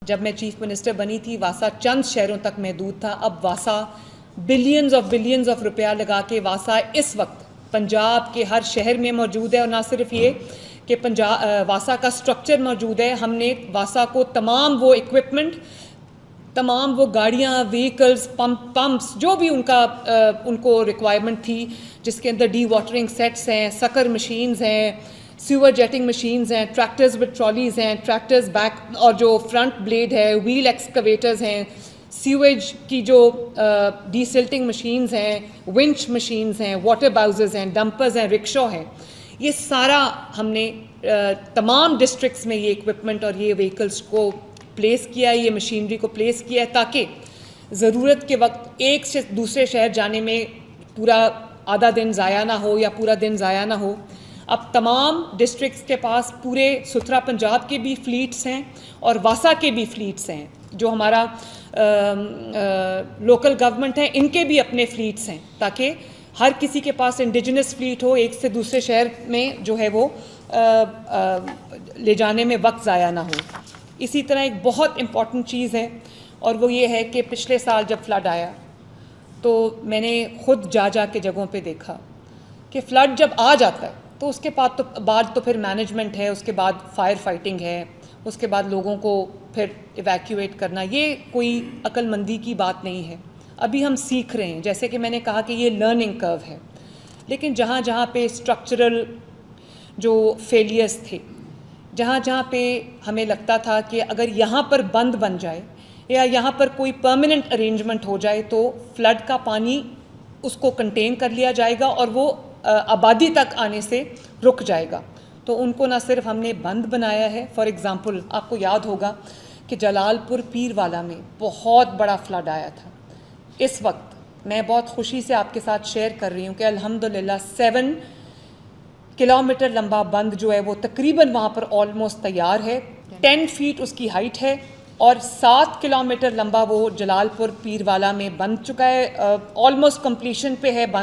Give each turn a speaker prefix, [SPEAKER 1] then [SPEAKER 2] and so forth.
[SPEAKER 1] जब मैं chief minister बनी थी वासा चंद शहरों तक महदूद था। अब वासा बिलियंस ऑफ रुपया लगा के वासा इस वक्त पंजाब के हर शहर में मौजूद है। और ना सिर्फ ये कि वासा का स्ट्रक्चर मौजूद है, हमने वासा को तमाम वो इक्विपमेंट, तमाम वो गाड़ियाँ, व्हीकल्स, पंप्स जो भी उनको रिक्वायरमेंट थी, जिसके अंदर डी वाटरिंग सेट्स हैं, सकर मशीन्स हैं, सीवर जेटिंग मशीन्स हैं, ट्रैक्टर्स विद ट्रॉलीज़ हैं, ट्रैक्टर्स बैक और जो फ्रंट ब्लेड है, व्हील एक्सकवेटर्स हैं, सीवेज की जो डीसिल्टिंग मशीन्स हैं, विंच मशीन्स हैं, वाटर बाउजेज़ हैं, डंपर्स हैं, रिक्शा हैं, ये सारा हमने तमाम डिस्ट्रिक्ट्स में ये इक्विपमेंट और ये व्हीकल्स को प्लेस किया है, ये मशीनरी को प्लेस किया है, ताकि ज़रूरत के वक्त एक से दूसरे शहर जाने में पूरा आधा दिन ज़ाया ना हो या पूरा दिन ज़ाया ना हो। अब तमाम डिस्ट्रिक्ट्स के पास पूरे सुथरा पंजाब के भी फ्लीट्स हैं और वासा के भी फ्लीट्स हैं, जो हमारा लोकल गवर्नमेंट है, इनके भी अपने फ्लीट्स हैं, ताकि हर किसी के पास इंडिजिनस फ्लीट हो, एक से दूसरे शहर में जो है वो ले जाने में वक्त ज़ाया ना हो। इसी तरह एक बहुत इम्पॉर्टेंट चीज़ है और वो ये है कि पिछले साल जब फ्लड आया तो मैंने ख़ुद जा के जगहों पे देखा कि फ़्लड जब आ जाता है तो उसके बाद तो फिर मैनेजमेंट है, उसके बाद फायर फाइटिंग है, उसके बाद लोगों को फिर इवैक्यूएट करना, ये कोई अक्लमंदी की बात नहीं है। अभी हम सीख रहे हैं, जैसे कि मैंने कहा कि ये लर्निंग कर्व है, लेकिन जहाँ जहाँ पे स्ट्रक्चरल जो फेलियर्स थे, जहाँ जहाँ पे हमें लगता था कि अगर यहाँ पर बंद बन जाए या यहाँ पर कोई परमानेंट अरेंजमेंट हो जाए तो फ्लड का पानी उसको कंटेन कर लिया जाएगा और वो आबादी तक आने से रुक जाएगा, तो उनको ना सिर्फ हमने बंद बनाया है। फॉर एग्ज़ाम्पल आपको याद होगा कि जलालपुर पीरवाला में बहुत बड़ा फ्लड आया था। इस वक्त मैं बहुत खुशी से आपके साथ शेयर कर रही हूँ कि अल्हम्दुलिल्लाह 7 किलोमीटर लंबा बंद जो है वो तकरीबन वहाँ पर ऑलमोस्ट तैयार है, 10 फीट उसकी हाइट है और 7 किलोमीटर लंबा वो जलालपुर पीरवाला में बन चुका है, ऑलमोस्ट कंप्लीशन पे है बंद।